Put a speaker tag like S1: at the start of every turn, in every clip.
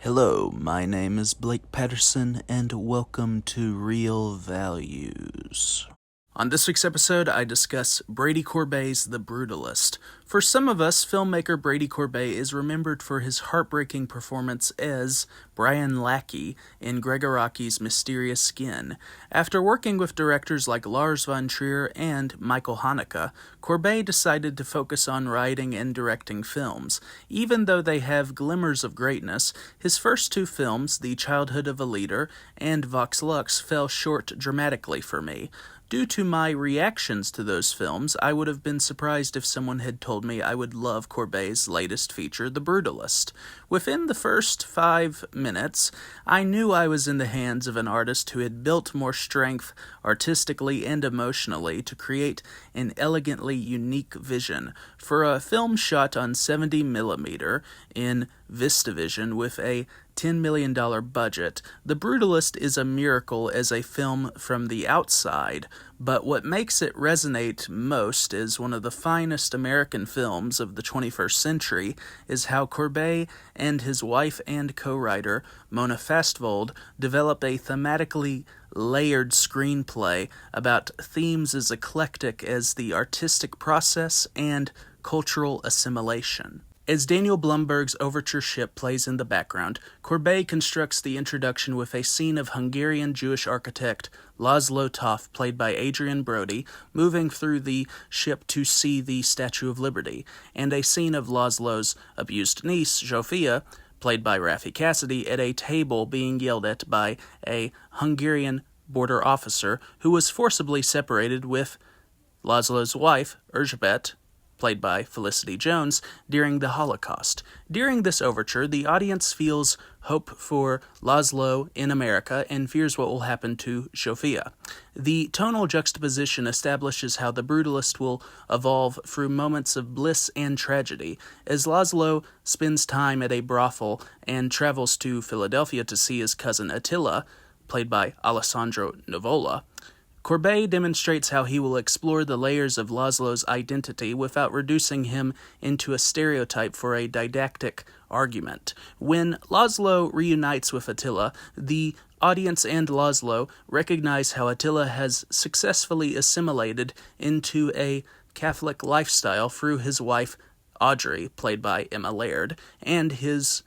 S1: Hello, my name is Blake Patterson, and welcome to Real Values. On this week's episode, I discuss Brady Corbet's The Brutalist. For some of us, filmmaker Brady Corbet is remembered for his heartbreaking performance as Brian Lackey in Gregg Araki's Mysterious Skin. After working with directors like Lars von Trier and Michael Haneke, Corbet decided to focus on writing and directing films. Even though they have glimmers of greatness, his first two films, The Childhood of a Leader and Vox Lux, fell short dramatically for me. Due to my reactions to those films, I would have been surprised if someone had told me I would love Corbet's latest feature, The Brutalist. Within the first 5 minutes, I knew I was in the hands of an artist who had built more strength artistically and emotionally to create an elegantly unique vision. For a film shot on 70mm in VistaVision with a $10 million budget, The Brutalist is a miracle as a film from the outside, but what makes it resonate most as one of the finest American films of the 21st century is how Corbet and his wife and co-writer, Mona Fastvold, develop a thematically layered screenplay about themes as eclectic as the artistic process and cultural assimilation. As Daniel Blumberg's overture ship plays in the background, Corbet constructs the introduction with a scene of Hungarian Jewish architect Laszlo Toth, played by Adrian Brody, moving through the ship to see the Statue of Liberty, and a scene of Laszlo's abused niece, Zsófia, played by Raffi Cassidy, at a table being yelled at by a Hungarian border officer who was forcibly separated with Laszlo's wife, Erzsébet, played by Felicity Jones, during the Holocaust. During this overture, the audience feels hope for Laszlo in America and fears what will happen to Zsófia. The tonal juxtaposition establishes how The Brutalist will evolve through moments of bliss and tragedy. As Laszlo spends time at a brothel and travels to Philadelphia to see his cousin Attila, played by Alessandro Nivola, Corbet demonstrates how he will explore the layers of Laszlo's identity without reducing him into a stereotype for a didactic argument. When Laszlo reunites with Attila, the audience and Laszlo recognize how Attila has successfully assimilated into a Catholic lifestyle through his wife, Audrey, played by Emma Laird, and his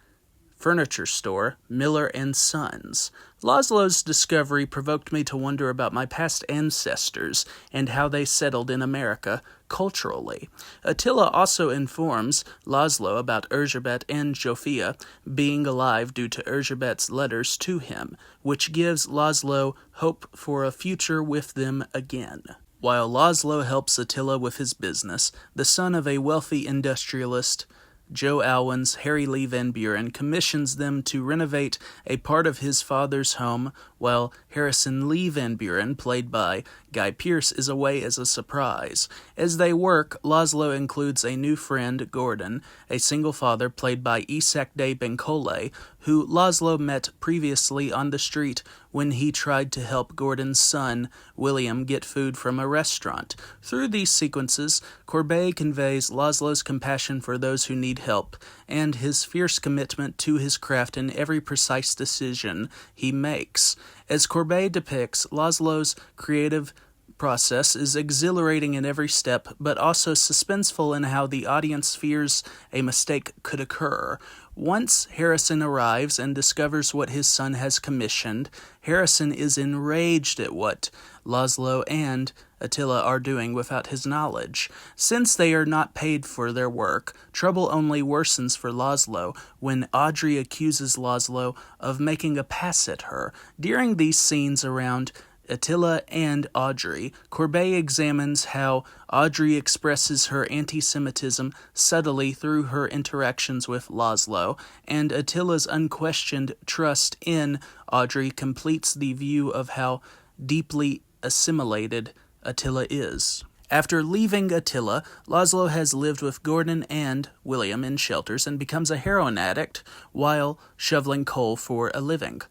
S1: furniture store, Miller & Sons. Laszlo's discovery provoked me to wonder about my past ancestors and how they settled in America culturally. Attila also informs Laszlo about Erzsébet and Zsófia being alive due to Erzsébet's letters to him, which gives Laszlo hope for a future with them again. While Laszlo helps Attila with his business, the son of a wealthy industrialist, Joe Alwyn's Harry Lee Van Buren commissions them to renovate a part of his father's home while Harrison Lee Van Buren, played by Guy Pearce, is away as a surprise. As they work, Laszlo includes a new friend, Gordon, a single father played by Isak de Benkole, who Laszlo met previously on the street when he tried to help Gordon's son, William, get food from a restaurant. Through these sequences, Corbet conveys Laszlo's compassion for those who need help and his fierce commitment to his craft in every precise decision he makes. As Corbet depicts, Laszlo's creative process is exhilarating in every step, but also suspenseful in how the audience fears a mistake could occur. Once Harrison arrives and discovers what his son has commissioned, Harrison is enraged at what Laszlo and Attila are doing without his knowledge. Since they are not paid for their work, trouble only worsens for Laszlo when Audrey accuses Laszlo of making a pass at her. During these scenes around Attila and Audrey, Corbet examines how Audrey expresses her anti-Semitism subtly through her interactions with Laszlo, and Attila's unquestioned trust in Audrey completes the view of how deeply assimilated Attila is. After leaving Attila, Laszlo has lived with Gordon and William in shelters and becomes a heroin addict while shoveling coal for a living.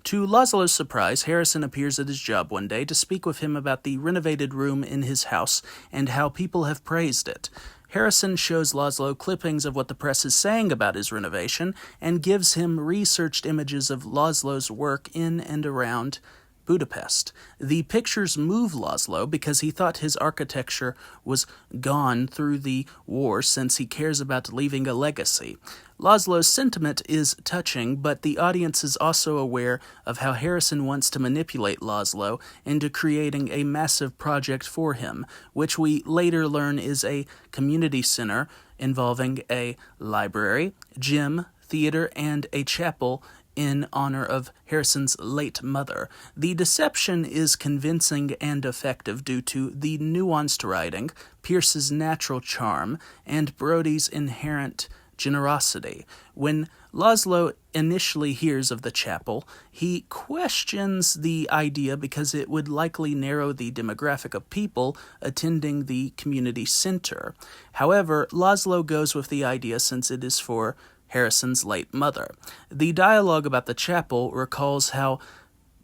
S1: To Laszlo's surprise, Harrison appears at his job one day to speak with him about the renovated room in his house and how people have praised it. Harrison shows Laszlo clippings of what the press is saying about his renovation and gives him researched images of Laszlo's work in and around Budapest. The pictures move Laszlo because he thought his architecture was gone through the war since he cares about leaving a legacy. Laszlo's sentiment is touching, but the audience is also aware of how Harrison wants to manipulate Laszlo into creating a massive project for him, which we later learn is a community center involving a library, gym, theater, and a chapel in honor of Harrison's late mother. The deception is convincing and effective due to the nuanced writing, Pierce's natural charm, and Brody's inherent generosity. When Laszlo initially hears of the chapel, he questions the idea because it would likely narrow the demographic of people attending the community center. However, Laszlo goes with the idea since it is for Harrison's late mother. The dialogue about the chapel recalls how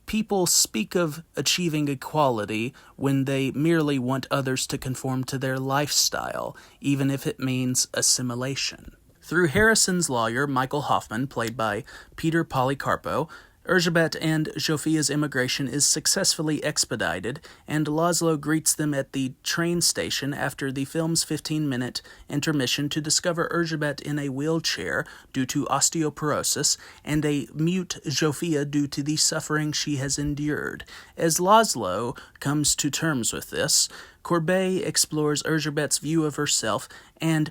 S1: people speak of achieving equality when they merely want others to conform to their lifestyle, even if it means assimilation. Through Harrison's lawyer, Michael Hoffman, played by Peter Polycarpo, Erzsébet and Zsófia's immigration is successfully expedited, and Laszlo greets them at the train station after the film's 15-minute intermission to discover Erzsébet in a wheelchair due to osteoporosis and a mute Zsófia due to the suffering she has endured. As Laszlo comes to terms with this, Corbet explores Erzsébet's view of herself and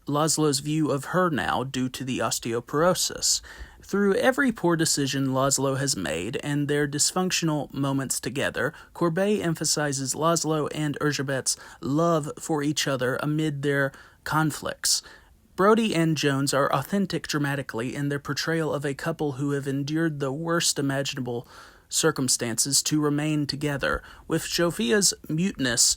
S1: Laszlo's view of her now due to the osteoporosis. Through every poor decision Laszlo has made and their dysfunctional moments together, Corbet emphasizes Laszlo and Erzsébet's love for each other amid their conflicts. Brody and Jones are authentic dramatically in their portrayal of a couple who have endured the worst imaginable circumstances to remain together. With Zsófia's muteness,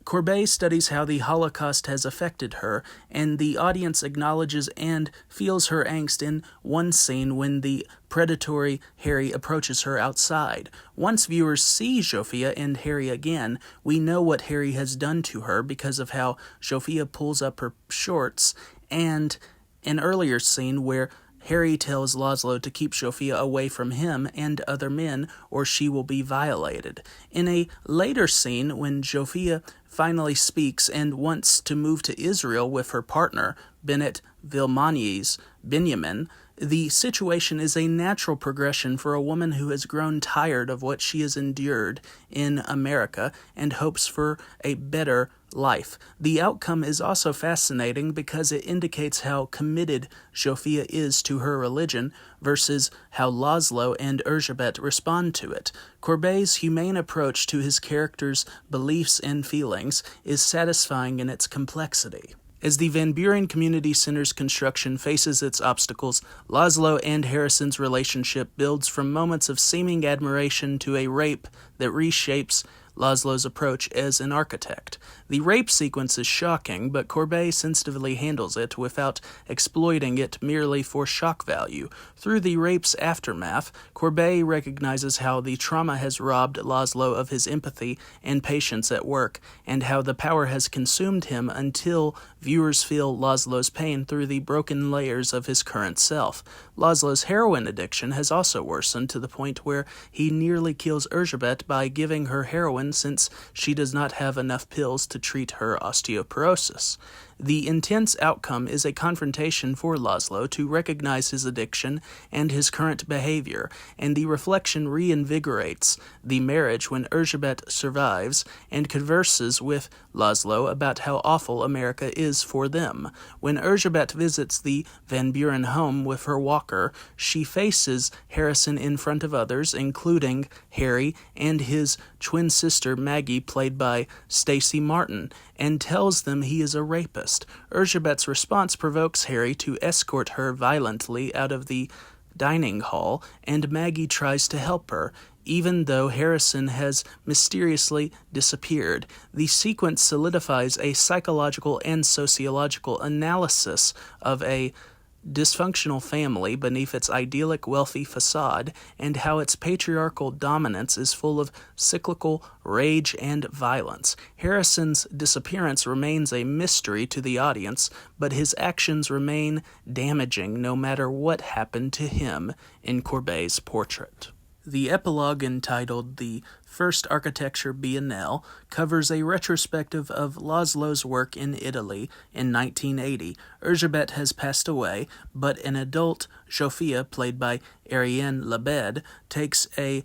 S1: Corbet studies how the Holocaust has affected her, and the audience acknowledges and feels her angst in one scene when the predatory Harry approaches her outside. Once viewers see Zsófia and Harry again, we know what Harry has done to her because of how Zsófia pulls up her shorts, and an earlier scene where Harry tells Laszlo to keep Zsófia away from him and other men, or she will be violated. In a later scene, when Zsófia finally speaks and wants to move to Israel with her partner, Bennett Vilmoni's Benjamin, the situation is a natural progression for a woman who has grown tired of what she has endured in America and hopes for a better life. The outcome is also fascinating because it indicates how committed Zsófia is to her religion versus how Laszlo and Erzsébet respond to it. Corbet's humane approach to his characters' beliefs and feelings is satisfying in its complexity. As the Van Buren Community Center's construction faces its obstacles, Laszlo and Harrison's relationship builds from moments of seeming admiration to a rape that reshapes Laszlo's approach as an architect. The rape sequence is shocking, but Corbet sensitively handles it without exploiting it merely for shock value. Through the rape's aftermath, Corbet recognizes how the trauma has robbed Laszlo of his empathy and patience at work, and how the power has consumed him until viewers feel Laszlo's pain through the broken layers of his current self. Laszlo's heroin addiction has also worsened to the point where he nearly kills Erzsébet by giving her heroin since she does not have enough pills to treat her osteoporosis. The intense outcome is a confrontation for Laszlo to recognize his addiction and his current behavior, and the reflection reinvigorates the marriage when Erzsébet survives and converses with Laszlo about how awful America is for them. When Erzsébet visits the Van Buren home with her walker, she faces Harrison in front of others, including Harry and his twin sister Maggie, played by Stacey Martin, and tells them he is a rapist. Erzsébet's response provokes Harry to escort her violently out of the dining hall, and Maggie tries to help her, even though Harrison has mysteriously disappeared. The sequence solidifies a psychological and sociological analysis of a dysfunctional family beneath its idyllic wealthy facade, and how its patriarchal dominance is full of cyclical rage and violence. Harrison's disappearance remains a mystery to the audience, but his actions remain damaging no matter what happened to him in Corbet's portrait. The epilogue, entitled The First Architecture Biennale, covers a retrospective of Laszlo's work in Italy in 1980. Erzsébet has passed away, but an adult Zsófia, played by Ariane Labed, takes a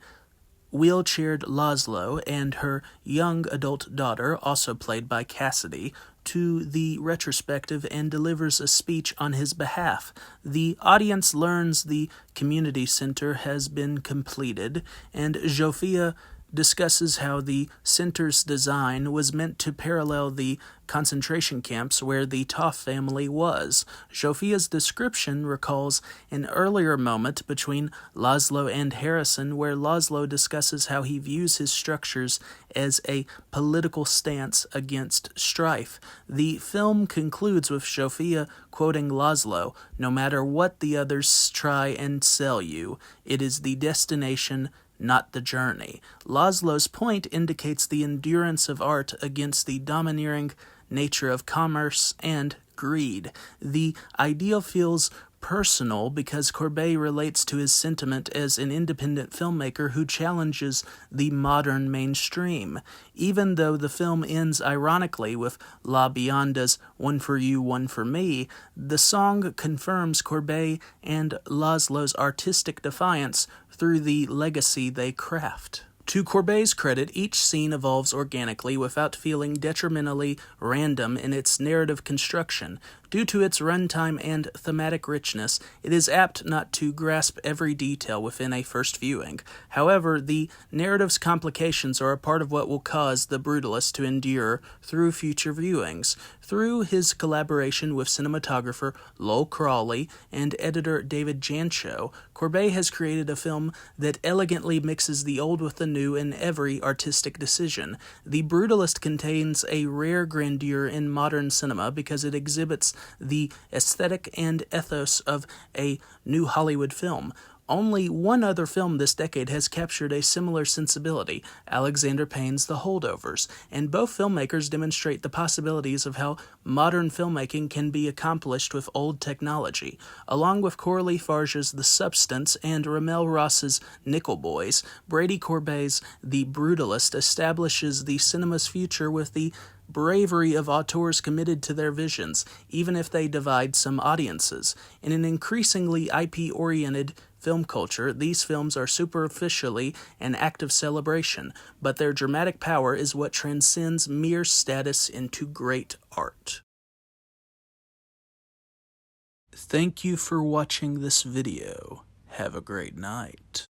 S1: wheelchaired Laszlo and her young adult daughter, also played by Cassidy, to the retrospective and delivers a speech on his behalf. The audience learns the community center has been completed, and Zsófia discusses how the center's design was meant to parallel the concentration camps where the Toff family was. Zsófia's description recalls an earlier moment between Laszlo and Harrison, where Laszlo discusses how he views his structures as a political stance against strife. The film concludes with Zsófia quoting Laszlo, "No matter what the others try and sell you, it is the destination, not the journey." Laszlo's point indicates the endurance of art against the domineering nature of commerce and greed. The ideal feels personal because Corbet relates to his sentiment as an independent filmmaker who challenges the modern mainstream. Even though the film ends ironically with La Bionda's "One for You, One for Me," the song confirms Corbet and Laszlo's artistic defiance through the legacy they craft. To Corbet's credit, each scene evolves organically without feeling detrimentally random in its narrative construction. Due to its runtime and thematic richness, it is apt not to grasp every detail within a first viewing. However, the narrative's complications are a part of what will cause the Brutalist to endure through future viewings. Through his collaboration with cinematographer Lowell Crawley and editor David Jancho, Corbet has created a film that elegantly mixes the old with the new in every artistic decision. The Brutalist contains a rare grandeur in modern cinema because it exhibits the aesthetic and ethos of a new Hollywood film. Only one other film this decade has captured a similar sensibility, Alexander Payne's The Holdovers, and both filmmakers demonstrate the possibilities of how modern filmmaking can be accomplished with old technology. Along with Coralie Farge's The Substance and Ramel Ross's Nickel Boys, Brady Corbet's The Brutalist establishes the cinema's future with the bravery of auteurs committed to their visions, even if they divide some audiences. In an increasingly IP-oriented film culture, these films are superficially an act of celebration, but their dramatic power is what transcends mere status into great art. Thank you for watching this video. Have a great night.